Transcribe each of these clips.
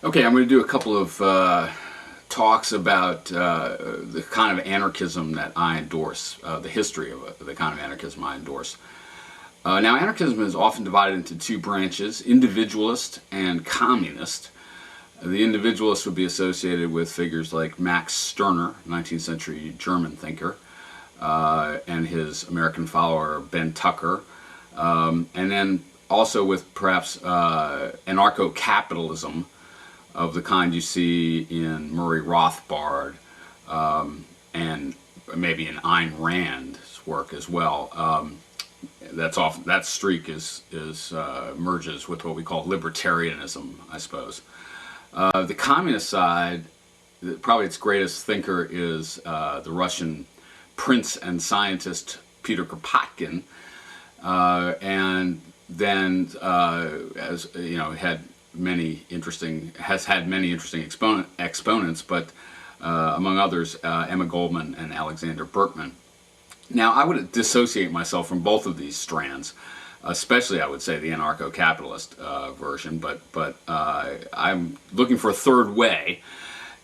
Okay, I'm going to do a couple of talks about the kind of anarchism that I endorse, the history of the kind of anarchism I endorse. Now, anarchism is often divided into two branches, individualist and communist. The individualist would be associated with figures like Max Stirner, 19th century German thinker, and his American follower Ben Tucker, and then also with perhaps anarcho-capitalism of the kind you see in Murray Rothbard and maybe in Ayn Rand's work as well. That streak merges with what we call libertarianism, I suppose. The communist side, probably its greatest thinker is the Russian prince and scientist Peter Kropotkin, and then as you know, has had many interesting exponents, but among others, Emma Goldman and Alexander Berkman. Now, I would dissociate myself from both of these strands, especially I would say the anarcho-capitalist version, but I'm looking for a third way,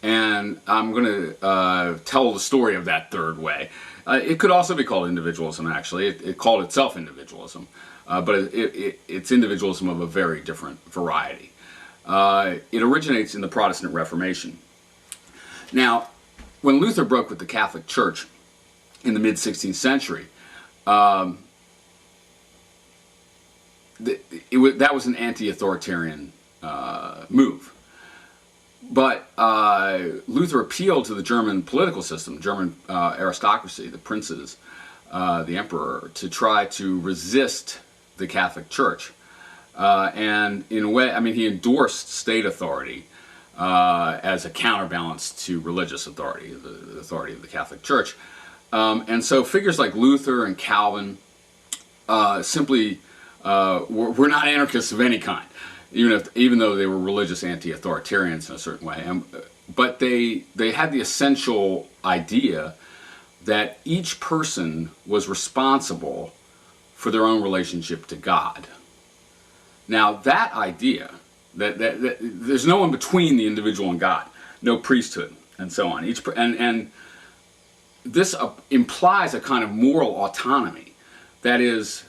and I'm going to tell the story of that third way. It could also be called individualism, actually. It called itself individualism, but it's individualism of a very different variety. It originates in the Protestant Reformation. Now, when Luther broke with the Catholic Church in the mid-16th century, that was an anti-authoritarian move. But Luther appealed to the German political system, German aristocracy, the princes, the emperor, to try to resist the Catholic Church. And in a way, I mean, he endorsed state authority as a counterbalance to religious authority, the authority of the Catholic Church. And so figures like Luther and Calvin simply were not anarchists of any kind, even though they were religious anti-authoritarians in a certain way. But they had the essential idea that each person was responsible for their own relationship to God. Now, that idea, that there's no one between the individual and God, no priesthood, and so on. And this implies a kind of moral autonomy. That is,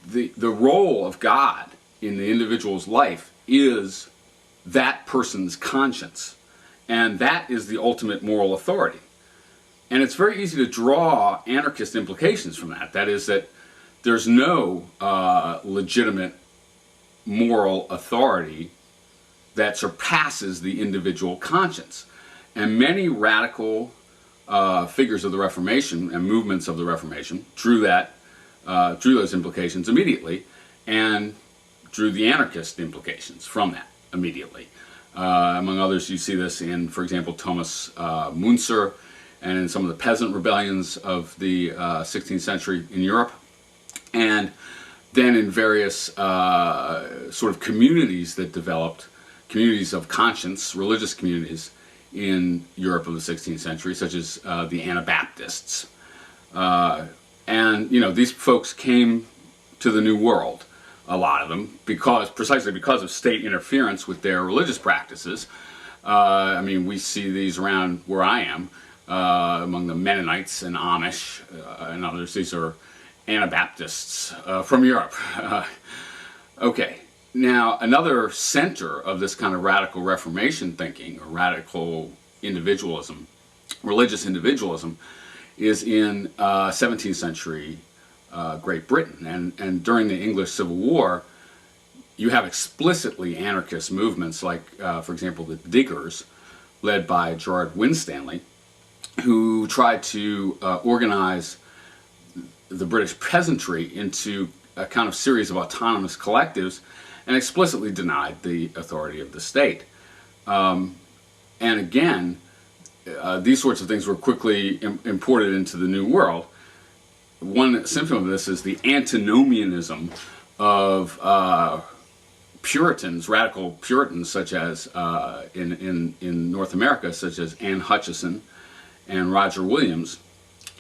the role of God in the individual's life is that person's conscience. And that is the ultimate moral authority. And it's very easy to draw anarchist implications from that. That is that there's no legitimate moral authority that surpasses the individual conscience. And many radical figures of the Reformation and movements of the Reformation drew those implications immediately, and drew the anarchist implications from that immediately. Among others, you see this in, for example, Thomas Müntzer, and in some of the peasant rebellions of the 16th century in Europe, and then in various sort of communities that developed, communities of conscience, religious communities in Europe of the 16th century, such as the Anabaptists. And, you know, these folks came to the New World, a lot of them, precisely because of state interference with their religious practices. I mean, we see these around where I am, among the Mennonites and Amish and others. These are Anabaptists from Europe. Okay, now another center of this kind of radical Reformation thinking, or radical individualism, religious individualism, is in 17th century Great Britain. And during the English Civil War, you have explicitly anarchist movements like, for example, the Diggers, led by Gerard Winstanley, who tried to organize the British peasantry into a kind of series of autonomous collectives and explicitly denied the authority of the state. And again, these sorts of things were quickly imported into the New World. One symptom of this is the antinomianism of Puritans, radical Puritans, such as in North America, such as Anne Hutchison and Roger Williams,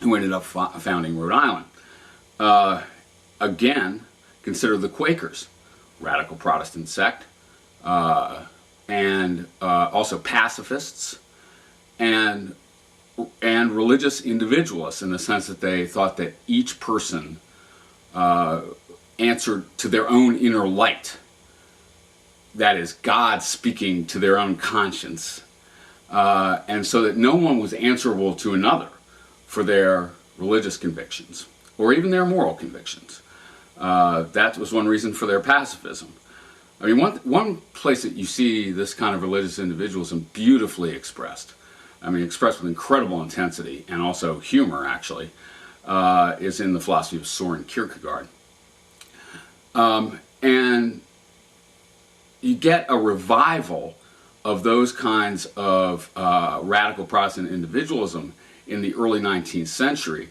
who ended up founding Rhode Island. Again, consider the Quakers, radical Protestant sect, and also pacifists, and religious individualists, in the sense that they thought that each person answered to their own inner light. That is, God speaking to their own conscience. And so that no one was answerable to another for their religious convictions, or even their moral convictions. That was one reason for their pacifism. I mean, one place that you see this kind of religious individualism beautifully expressed, I mean, expressed with incredible intensity and also humor, actually, is in the philosophy of Soren Kierkegaard. And you get a revival of those kinds of radical Protestant individualism in the early 19th century,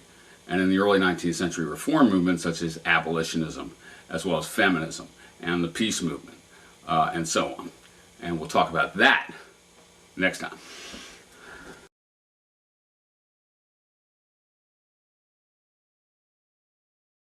and in the early 19th century reform movements such as abolitionism, as well as feminism and the peace movement, and so on. And we'll talk about that next time.